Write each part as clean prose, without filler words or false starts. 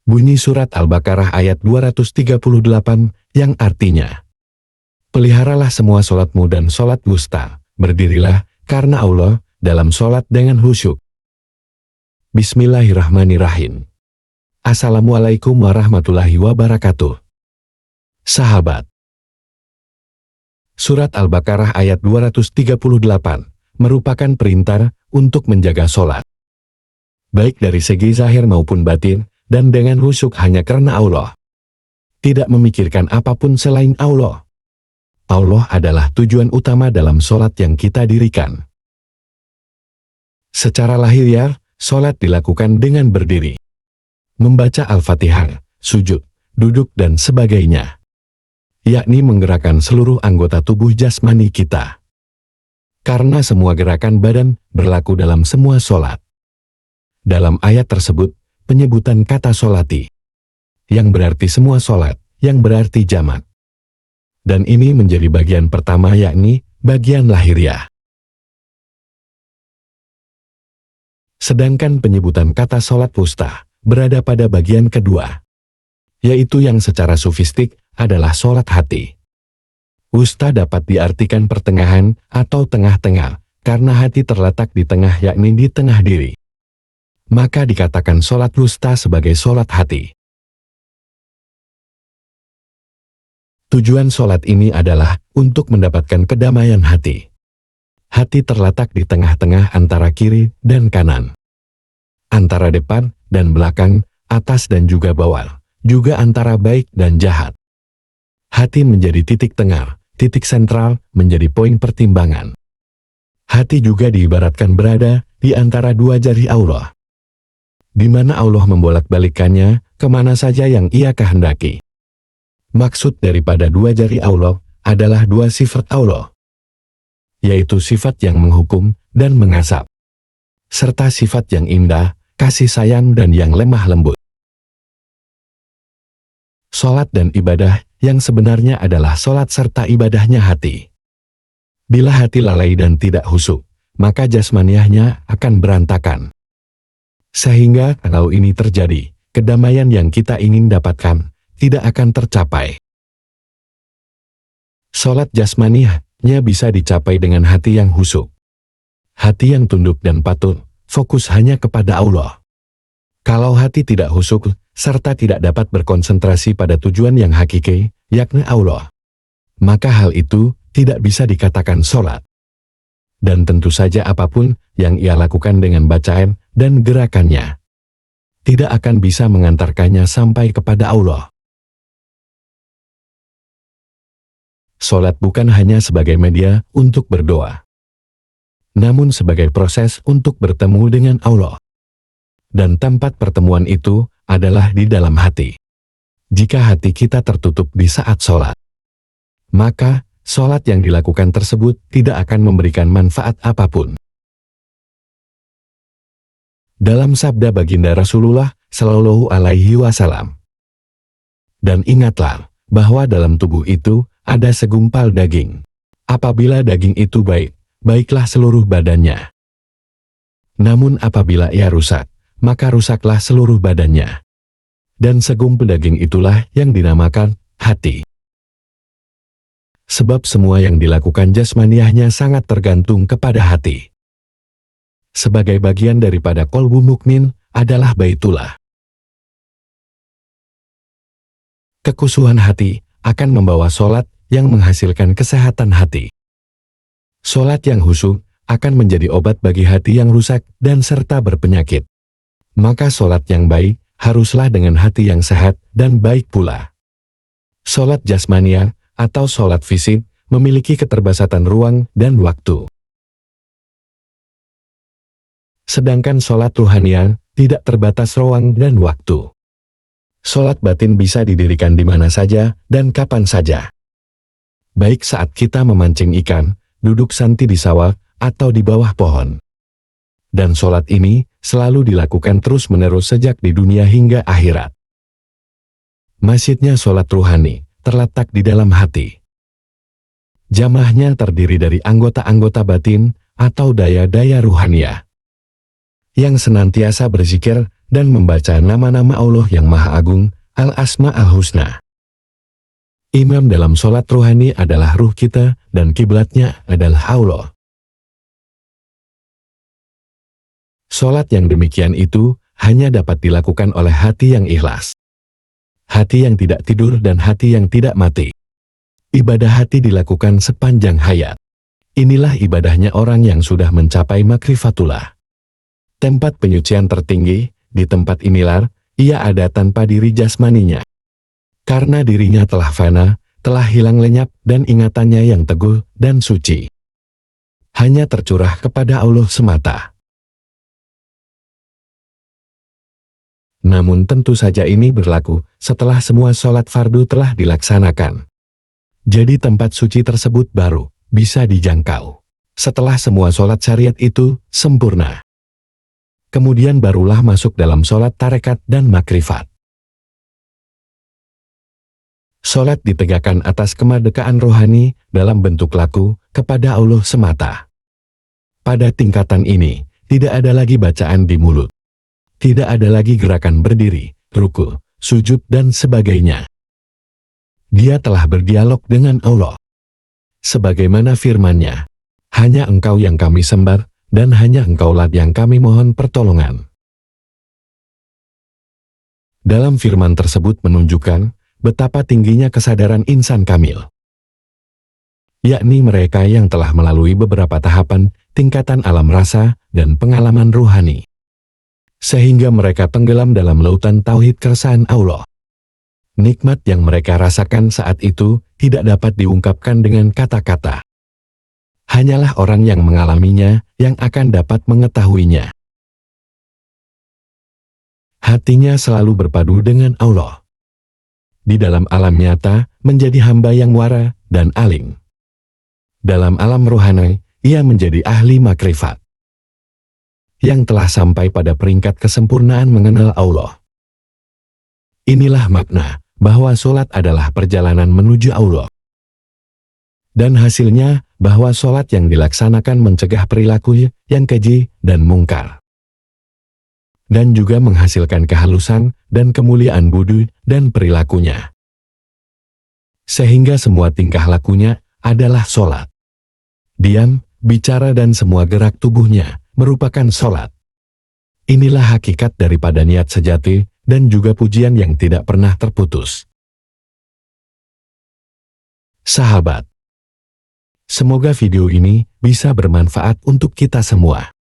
Bunyi surat Al-Baqarah ayat 238 yang artinya, peliharalah semua sholatmu dan sholat wusta, berdirilah karena Allah dalam sholat dengan khusyuk. Bismillahirrahmanirrahim. Assalamualaikum warahmatullahi wabarakatuh. Sahabat, surat Al-Baqarah ayat 238 merupakan perintah untuk menjaga sholat, baik dari segi zahir maupun batin, dan dengan khusyuk hanya karena Allah. Tidak memikirkan apapun selain Allah. Allah adalah tujuan utama dalam sholat yang kita dirikan. Secara lahiriah, sholat dilakukan dengan berdiri, membaca Al-Fatihah, sujud, duduk dan sebagainya, yakni menggerakkan seluruh anggota tubuh jasmani kita. Karena semua gerakan badan berlaku dalam semua sholat. Dalam ayat tersebut, penyebutan kata sholati, yang berarti semua sholat, yang berarti jamak. Dan ini menjadi bagian pertama yakni bagian lahiriah. Sedangkan penyebutan kata sholat wusta berada pada bagian kedua, yaitu yang secara sufistik adalah sholat hati. Wusta dapat diartikan pertengahan atau tengah-tengah, karena hati terletak di tengah yakni di tengah diri. Maka dikatakan sholat wusta sebagai sholat hati. Tujuan sholat ini adalah untuk mendapatkan kedamaian hati. Hati terletak di tengah-tengah antara kiri dan kanan, antara depan dan belakang, atas dan juga bawah, juga antara baik dan jahat. Hati menjadi titik tengah, titik sentral, menjadi poin pertimbangan. Hati juga diibaratkan berada di antara dua jari Allah, di mana Allah membolak-balikkannya kemana saja yang Ia kehendaki. Maksud daripada dua jari Allah adalah dua sifat Allah, yaitu sifat yang menghukum dan mengasap, serta sifat yang indah, kasih sayang dan yang lemah lembut. Sholat dan ibadah yang sebenarnya adalah sholat serta ibadahnya hati. Bila hati lalai dan tidak khusyuk, maka jasmaniahnya akan berantakan. Sehingga kalau ini terjadi, kedamaian yang kita ingin dapatkan tidak akan tercapai. Sholat jasmaniahnya bisa dicapai dengan hati yang khusyuk, hati yang tunduk dan patuh, fokus hanya kepada Allah. Kalau hati tidak khusyuk, serta tidak dapat berkonsentrasi pada tujuan yang hakiki, yakni Allah, maka hal itu tidak bisa dikatakan sholat. Dan tentu saja apapun yang ia lakukan dengan bacaan dan gerakannya tidak akan bisa mengantarkannya sampai kepada Allah. Sholat bukan hanya sebagai media untuk berdoa, namun sebagai proses untuk bertemu dengan Allah. Dan tempat pertemuan itu adalah di dalam hati. Jika hati kita tertutup di saat sholat, maka sholat yang dilakukan tersebut tidak akan memberikan manfaat apapun. Dalam sabda baginda Rasulullah Shallallahu Alaihi Wasallam, dan ingatlah bahwa dalam tubuh itu ada segumpal daging. Apabila daging itu baik, baiklah seluruh badannya. Namun apabila ia rusak, maka rusaklah seluruh badannya. Dan segumpal daging itulah yang dinamakan hati. Sebab semua yang dilakukan jasmaniahnya sangat tergantung kepada hati. Sebagai bagian daripada kolbu mukmin adalah baitullah. Kekhusyuan hati akan membawa sholat yang menghasilkan kesehatan hati. Sholat yang khusyuk akan menjadi obat bagi hati yang rusak dan serta berpenyakit. Maka sholat yang baik haruslah dengan hati yang sehat dan baik pula. Sholat jasmaniah atau sholat fisik memiliki keterbatasan ruang dan waktu. Sedangkan sholat ruhaniah tidak terbatas ruang dan waktu. Sholat batin bisa didirikan di mana saja dan kapan saja. Baik saat kita memancing ikan, duduk santai di sawah, atau di bawah pohon. Dan sholat ini selalu dilakukan terus-menerus sejak di dunia hingga akhirat. Masjidnya sholat ruhani terletak di dalam hati. Jamaahnya terdiri dari anggota-anggota batin atau daya-daya ruhaniah yang senantiasa berzikir dan membaca nama-nama Allah yang Maha Agung, Al-Asma Al-Husna. Imam dalam sholat rohani adalah ruh kita dan kiblatnya adalah Allah. Sholat yang demikian itu hanya dapat dilakukan oleh hati yang ikhlas. Hati yang tidak tidur dan hati yang tidak mati. Ibadah hati dilakukan sepanjang hayat. Inilah ibadahnya orang yang sudah mencapai makrifatullah. Tempat penyucian tertinggi, di tempat inilah ia ada tanpa diri jasmaninya. Karena dirinya telah fana, telah hilang lenyap dan ingatannya yang teguh dan suci hanya tercurah kepada Allah semata. Namun tentu saja ini berlaku setelah semua sholat fardu telah dilaksanakan. Jadi tempat suci tersebut baru bisa dijangkau setelah semua sholat syariat itu sempurna. Kemudian barulah masuk dalam sholat tarekat dan makrifat. Sholat ditegakkan atas kemerdekaan rohani dalam bentuk laku kepada Allah semata. Pada tingkatan ini, tidak ada lagi bacaan di mulut. Tidak ada lagi gerakan berdiri, ruku, sujud dan sebagainya. Dia telah berdialog dengan Allah. Sebagaimana firman-Nya, hanya Engkau yang kami sembah, dan hanya Engkaulah yang kami mohon pertolongan. Dalam firman tersebut menunjukkan betapa tingginya kesadaran insan kamil, yakni mereka yang telah melalui beberapa tahapan, tingkatan alam rasa, dan pengalaman ruhani, sehingga mereka tenggelam dalam lautan tauhid keresahan Allah. Nikmat yang mereka rasakan saat itu tidak dapat diungkapkan dengan kata-kata. Hanyalah orang yang mengalaminya yang akan dapat mengetahuinya. Hatinya selalu berpadu dengan Allah. Di dalam alam nyata, menjadi hamba yang wara dan alim. Dalam alam rohani, ia menjadi ahli makrifat, yang telah sampai pada peringkat kesempurnaan mengenal Allah. Inilah makna bahwa sholat adalah perjalanan menuju Allah. Dan hasilnya, bahwa sholat yang dilaksanakan mencegah perilaku yang keji dan mungkar. Dan juga menghasilkan kehalusan dan kemuliaan budi dan perilakunya. Sehingga semua tingkah lakunya adalah sholat. Diam, bicara dan semua gerak tubuhnya merupakan sholat. Inilah hakikat daripada niat sejati dan juga pujian yang tidak pernah terputus. Sahabat, semoga video ini bisa bermanfaat untuk kita semua.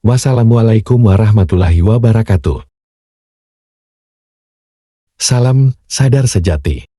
Wassalamualaikum warahmatullahi wabarakatuh. Salam sadar sejati.